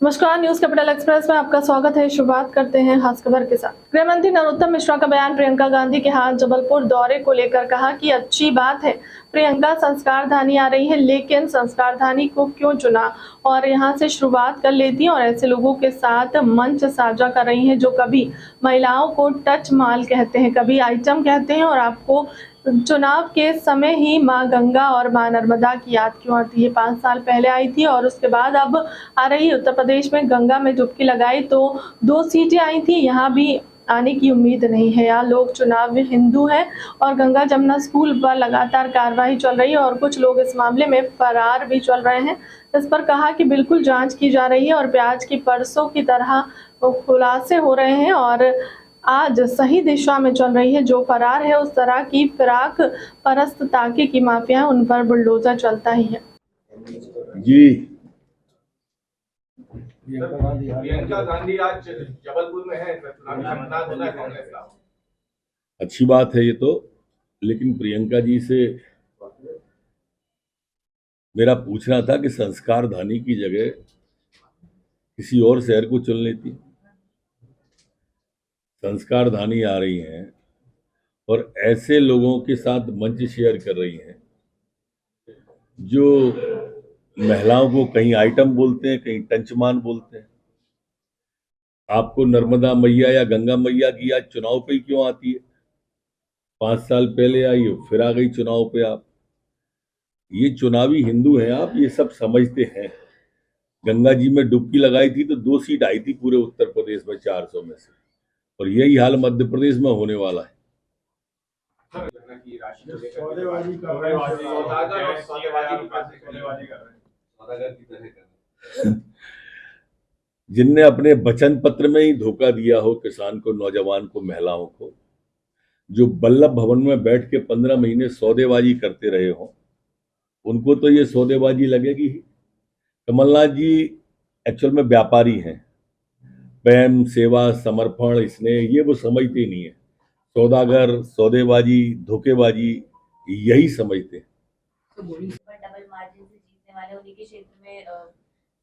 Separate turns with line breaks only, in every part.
नमस्कार, news capital express में आपका स्वागत है। शुरुआत करते हैं खास खबर के साथ। गृह मंत्री नरोत्तम मिश्रा का बयान प्रियंका गांधी के हाथ जबलपुर दौरे को लेकर कहा कि अच्छी बात है प्रियंका संस्कारधानी आ रही है, लेकिन संस्कारधानी को क्यों चुना और यहां से शुरुआत कर लेती और ऐसे लोगों के साथ मंच साझा कर रही हैं जो कभी महिलाओं को टच माल कहते हैं, कभी आइटम कहते हैं। और आपको चुनाव के समय ही मां गंगा और मां नर्मदा की याद क्यों आती है? 5 साल पहले आई थी और उसके बाद अब आ रही। उत्तर प्रदेश में गंगा में डुबकी लगाई तो 2 सीटें आई थी, यहाँ भी आने की उम्मीद नहीं है। यहाँ लोग चुनाव में हिंदू हैं और गंगा जमुना स्कूल पर लगातार कार्रवाई चल रही है और कुछ लोग इस मामले में फरार भी चल रहे हैं। इस पर कहा कि बिल्कुल जांच की जा रही है और प्याज की परसों की तरह खुलासे हो रहे हैं और आज सही दिशा में चल रही है। जो फरार है उस तरह की फिराक परस्त ताकि की माफिया, उन पर बुलडोजर चलता ही है।
जी,
प्रियंका गांधी आज जबलपुर में है, चुनावी मतदान होना है कांग्रेस का।
अच्छी बात है ये तो, लेकिन प्रियंका जी से मेरा पूछना था कि संस्कारधानी की जगह किसी और शहर को चुन लेती। संस्कारधानी आ रही हैं और ऐसे लोगों के साथ मंच शेयर कर रही हैं जो महिलाओं को कहीं आइटम बोलते हैं, कहीं टंचमान बोलते हैं। आपको नर्मदा मैया या गंगा मैया की याद चुनाव पे ही क्यों आती है? 5 साल पहले आई हो, फिर आ गई चुनाव पे आप। ये चुनावी हिंदू हैं आप, ये सब समझते हैं। गंगा जी में डुबकी लगाई थी तो 2 सीट आई थी पूरे उत्तर प्रदेश में 400 में से, और यही हाल मध्य प्रदेश में होने वाला है। जिनने अपने वचन पत्र में ही धोखा दिया हो किसान को, नौजवान को, महिलाओं को, जो वल्लभ भवन में बैठ के 15 महीने सौदेबाजी करते रहे हो, उनको तो ये सौदेबाजी लगेगी ही। कमलनाथ जी एक्चुअल में व्यापारी हैं। प्रेम, सेवा, समर्पण, स्नेह, ये वो समझते नहीं है। सौदागर, सौदेबाजी, धोखेबाजी, यही समझते हैं।
डबल मार्जिन से जीतने वाले उन्हीं के क्षेत्र में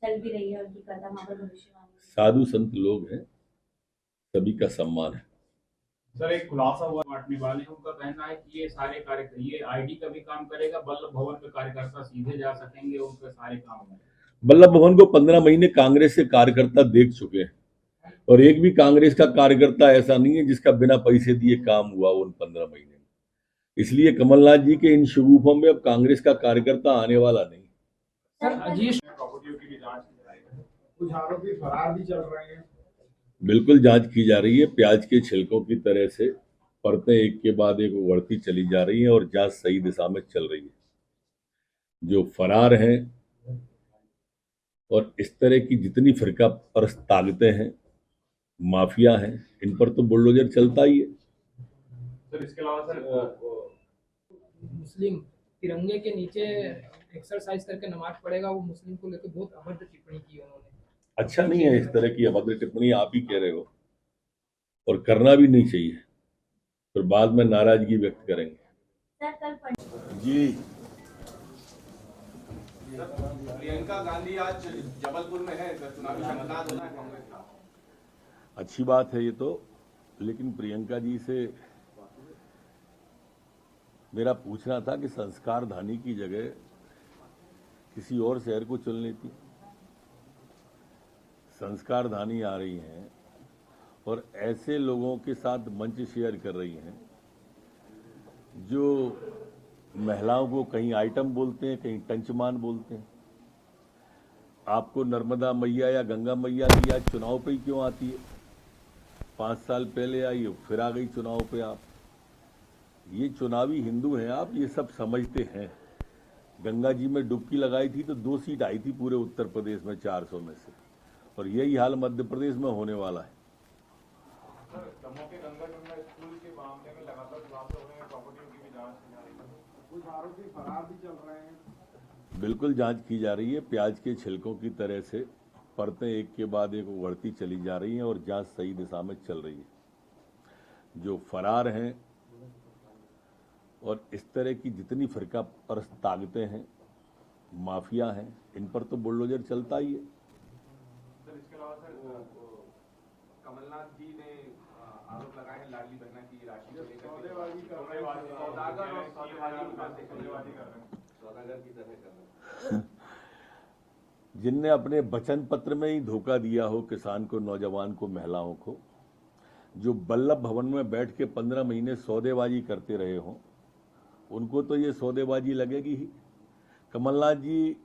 चल भी रही है उनकी कथा, वहां पर भविष्यवाणी।
साधु संत लोग हैं, सभी का सम्मान है।
सर, एक खुलासा हुआ बांटने वाले, उनका कहना है कि ये सारे कार्यकर्ता, ये आईडी का भी काम करेगा, वल्लभ भवन पे कार्यकर्ता सीधे जा सकेंगे उनके सारे काम में।
वल्लभ भवन को 15 महीने कांग्रेस के कार्यकर्ता देख चुके हैं और एक भी कांग्रेस का कार्यकर्ता ऐसा नहीं है जिसका बिना पैसे दिए काम हुआ उन 15 महीने में। इसलिए कमलनाथ जी के इन शगुफों में अब कांग्रेस का कार्यकर्ता आने वाला नहीं।
सर, अजीत प्रॉपर्टियों की भी जांच की जाएगी, कुछ आरोपी फरार भी चल रहे हैं।
बिल्कुल जांच की जा रही है। प्याज के छिलकों की तरह से परतें एक के बाद एक उभरती चली जा रही हैं और जांच सही दिशा में चल रही है। जो फरार हैं और इस तरह की जितनी फिरका परस्त ताकतें हैं, माफिया हैं, इन पर तो बुलडोजर चलता ही है।
सर, इसके अलावा सर
मुस्लिम तिरंगे के नीचे एक्सरसाइज करके नमाज पढ़ेगा, वो मुस्लिम को लेकर बहुत अभद्र टिप्पणी की उन्होंने।
अच्छा नहीं है इस तरह की अभद्र टिप्पणी, आप ही कह रहे हो, और करना भी नहीं चाहिए, फिर बाद में नाराजगी व्यक्त करेंगे। जी,
प्रियंका गांधी आज जबलपुर में है, चुनावी मतदान होना है कांग्रेस का।
अच्छी बात है ये तो, लेकिन प्रियंका जी से मेरा पूछना था कि संस्कारधानी की जगह किसी और शहर को चुन लेती। संस्कारधानी आ रही हैं और ऐसे लोगों के साथ मंच शेयर कर रही हैं जो महिलाओं को कहीं आइटम बोलते हैं, कहीं टंचमान बोलते हैं। आपको नर्मदा मैया या गंगा मैया की याद चुनाव पे ही क्यों आती है? 5 साल पहले आई हो, फिर आ गई चुनाव पे आप। ये चुनावी हिंदू हैं आप, ये सब समझते हैं। गंगा जी में डुबकी लगाई थी तो 2 सीट आई थी पूरे उत्तर प्रदेश में 400 में से, और यही हाल मध्य प्रदेश में होने वाला है।
दमोह के गंगा जमुना स्कूल के मामले में लगातार खुलासे हो रहे हैं, प्रॉपर्टियों की भी जांच की जा रही है, कुछ आरोपी फरार भी चल रहे हैं।
बिल्कुल जांच की जा रही है। प्याज के छिलकों की तरह से परतें एक के बाद एक उभरती चली जा रही हैं और जांच सही दिशा में चल रही है। जो फरार हैं और इस तरह की जितनी फिरका परस्त ताकतें हैं, माफिया हैं, इन पर तो बुलडोजर चलता ही है।
कमलनाथ जी ने आरोप लगाए हैं लाडली बहना की राशि को लेकर सौदेबाजी सौदागर और सौदेबाजी कर रहे हैं, सौदागर की तरह कर रहे हैं।
जिनने अपने वचन पत्र में ही धोखा दिया हो किसान को, नौजवान को, महिलाओं को, जो बल्लभ भवन में बैठ के 15 महीने सौदेबाजी करते रहे हों, उनको तो ये सौदेबाजी लगेगी ही। कमलनाथ जी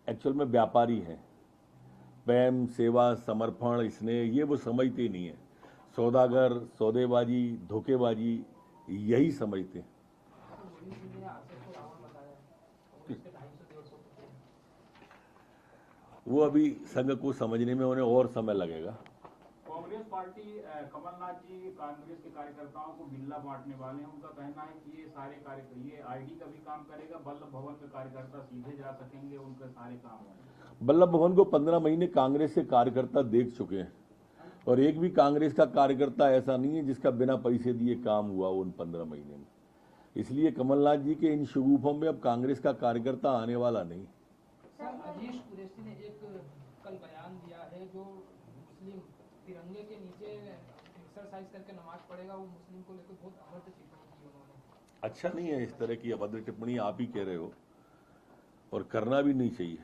एक्चुअल में व्यापारी हैं। प्रेम, सेवा, समर्पण, स्नेह ये वो समझते नहीं है। सौदागर, सौदेबाजी, धोखेबाजी यही समझते हैं। वो अभी संघ को समझने में उन्हें और समय लगेगा।
कांग्रेस पार्टी कमलनाथ जी कांग्रेस के कार्यकर्ताओं को बिल्ला बांटने वाले हैं। उनका कहना है कि ये सारे ये आईडी का भी काम करेगा, बल्लभ भवन के कार्यकर्ता सीधे जा सकेंगे, उनके सारे काम होंगे।
बल्लभ भवन को 15 महीने कांग्रेस के कार्यकर्ता देख चुके हैं और एक भी कांग्रेस का कार्यकर्ता ऐसा नहीं है जिसका बिना पैसे दिए काम हुआ उन 15 महीने में। इसलिए कमलनाथ जी के इन शगुफों में अब कांग्रेस का कार्यकर्ता आने वाला नहीं।
अजीज कुरैशी ने एक कल बयान दिया है जो मुस्लिम तिरंगे के नीचे एक्सरसाइज करके नमाज पढ़ेगा, वो मुस्लिम को लेकर बहुत अभद्र टिप्पणी की उन्होंने।
अच्छा नहीं है इस तरह की अभद्र टिप्पणी, आप ही कह रहे हो, और करना भी नहीं चाहिए,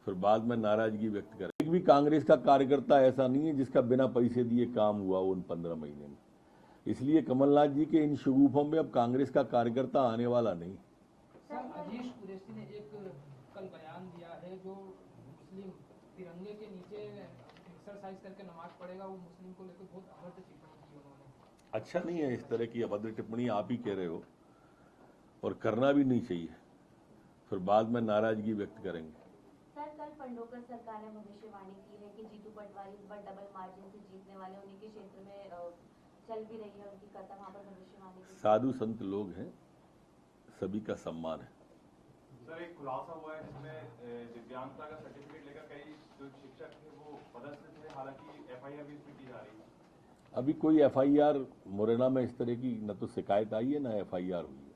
फिर बाद में नाराजगी व्यक्त करें। एक भी कांग्रेस का कार्यकर्ता ऐसा नहीं है जिसका बिना पैसे दिए काम हुआ उन 15 महीने में। इसलिए कमलनाथ जी के इन शगुफों में अब कांग्रेस का कार्यकर्ता आने वाला नहीं।
अजीज कुरैशी ने एक कल बयान दिया है जो मुस्लिम तिरंगे के नीचे एक्सरसाइज करके नमाज पढ़ेगा, वो मुस्लिम को लेकर बहुत अभद्र टिप्पणी की उन्होंने।
अच्छा नहीं है इस तरह की अभद्र टिप्पणी, आप ही कह रहे हो, और करना भी नहीं चाहिए, फिर बाद में नाराजगी व्यक्त करेंगे।
सर, कल फंडोकर सरकार ने भविष्यवाणी की है कि जीतू पटवारी इस बार डबल मार्जिन से जीतने वाले, उन्हीं के क्षेत्र में चल भी रही है उनकी कथा, वहाँ पर भविष्यवाणी की।
साधु संत लोग हैं, सभी का सम्मान है।
सर, एक खुलासा हुआ है जिसमें दिव्यांगता का सर्टिफिकेट लेकर कई जो शिक्षक थे वो पदस्थ थे, हालांकि एफआईआर भी इसमें की जा रही है।
अभी कोई एफआईआर मुरैना में इस तरह की न तो शिकायत आई है न एफआईआर हुई।